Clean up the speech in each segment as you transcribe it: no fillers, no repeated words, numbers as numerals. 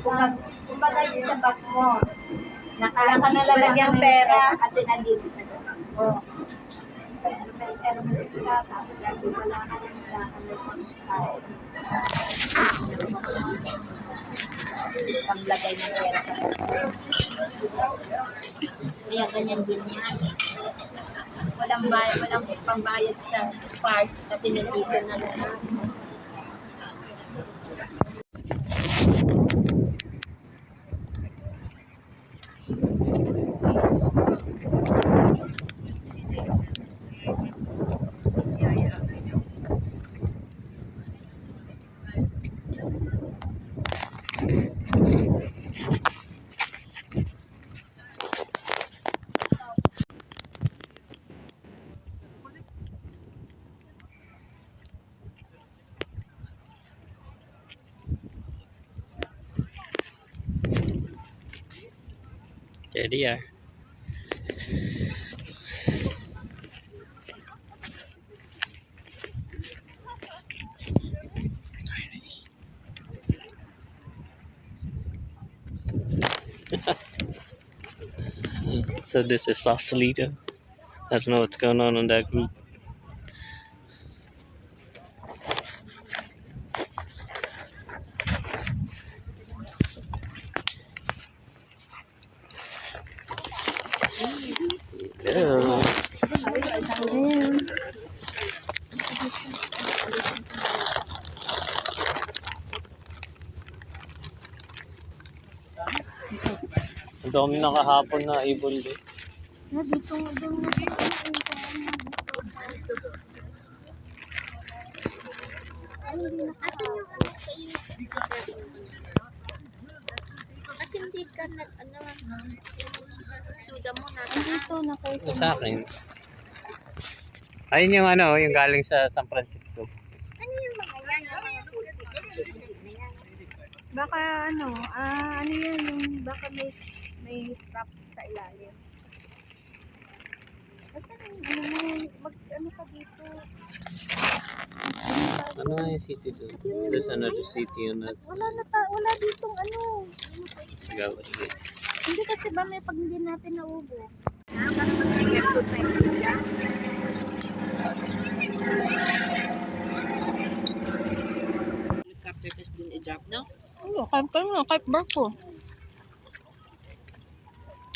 Kumbaga yun sa bag mo. Wala ka na lalagyan pera. Kasi nandito na sa bag mo. Pero masika, tapos kasi wala ka na paglagay ng pera sa bag mo. Kaya ganyan din yan. Walang pambayad sa park kasi nandito na lang. There they are. So this is Sausalito. I don't know what's going on in that group. Hello. Ang dami nakahapon na ibon din. Dito nga daw na asan yung ano sa iyo? At hindi ka suda mo nasa dito na kayo Sa akin. Ayun yung yung galing sa San Francisco. ano yung mga yan? Baka ano yan yung baka may strap sa ilalim. Basta ano ka dito? Ano nga yung city doon? There's another city on that side. Wala ditong ano. Hindi kasi ba may pag hindi natin naubo? Helicopter test dun i-drop, no? Oo, kahit barko.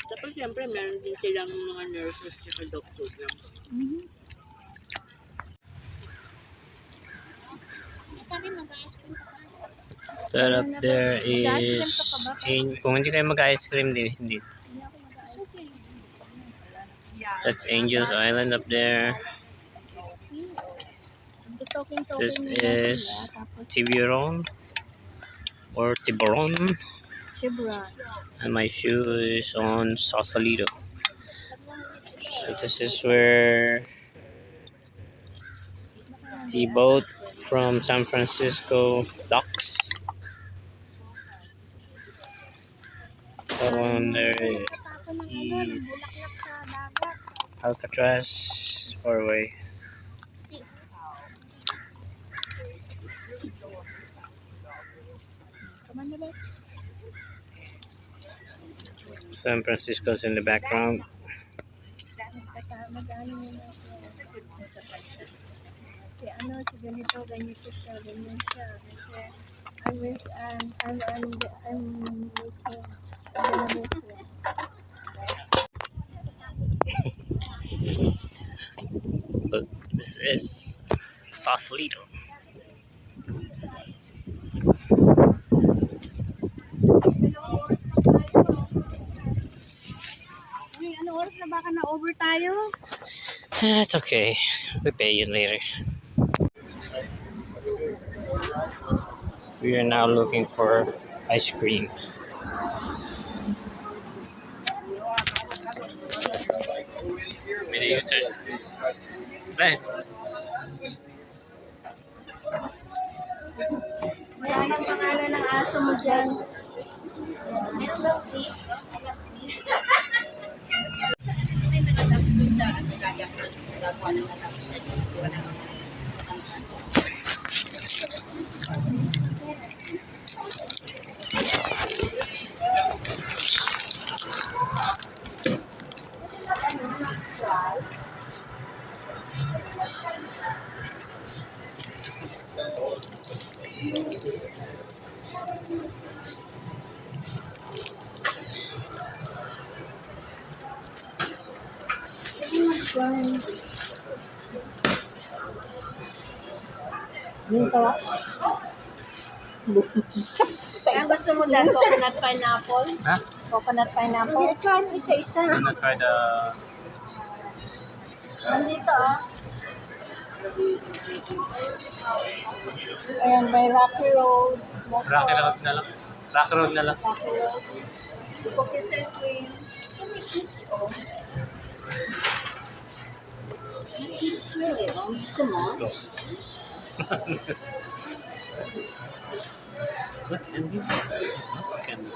Tapos siyempre meron din silang mga nurses at doctors lang. Sabi mag-ice cream pa. That up there is... Kung hindi kayo mag-ice cream, hindi. That's Angels Island up there. This is Tiburon or Tiburon. And my shoe is on Sausalito. So this is where the boat from San Francisco docks. That one there is Alcatraz far away. San Francisco's in the background. Si ganito siya, ganyan siya. Kasi I wish I'm But this is Sausalito. Ano oras na baka na-over tayo? That's okay. We pay you later. We are now looking for ice cream. Wala nang pangalan ng aso mo dyan. Meron ba please? May mga lobster sa gagawa ng mga lobster. Wala. Yung sarap. Sa Ang isa. gusto mo dahil coconut pineapple? Ha? Coconut pineapple. Hindi, try mo isa-isa. I'm gonna try the... Nandito ah. Ayan, may Rocky Road. Rocky Road na lang. Rocky Road na lang. Rocky Road. Cookies and cream. Really, oh. Gusto mo? What candy? Candy.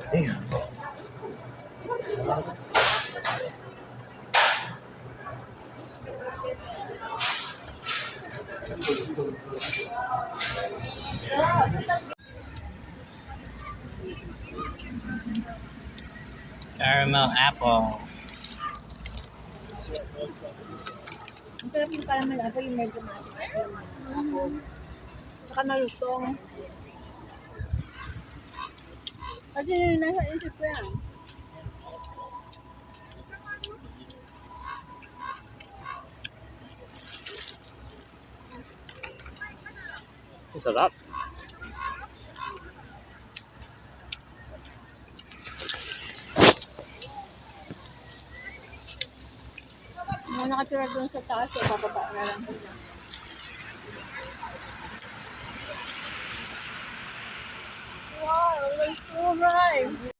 Damn. Caramel apple. Ang sarap yung caramel apple, yung medyo matik kasi yung saka malutong. Kasi nasa isip ko yan. Sarap. Mga nakatira doon sa taas, eh, bababa na lang sila. Wow, it's so right.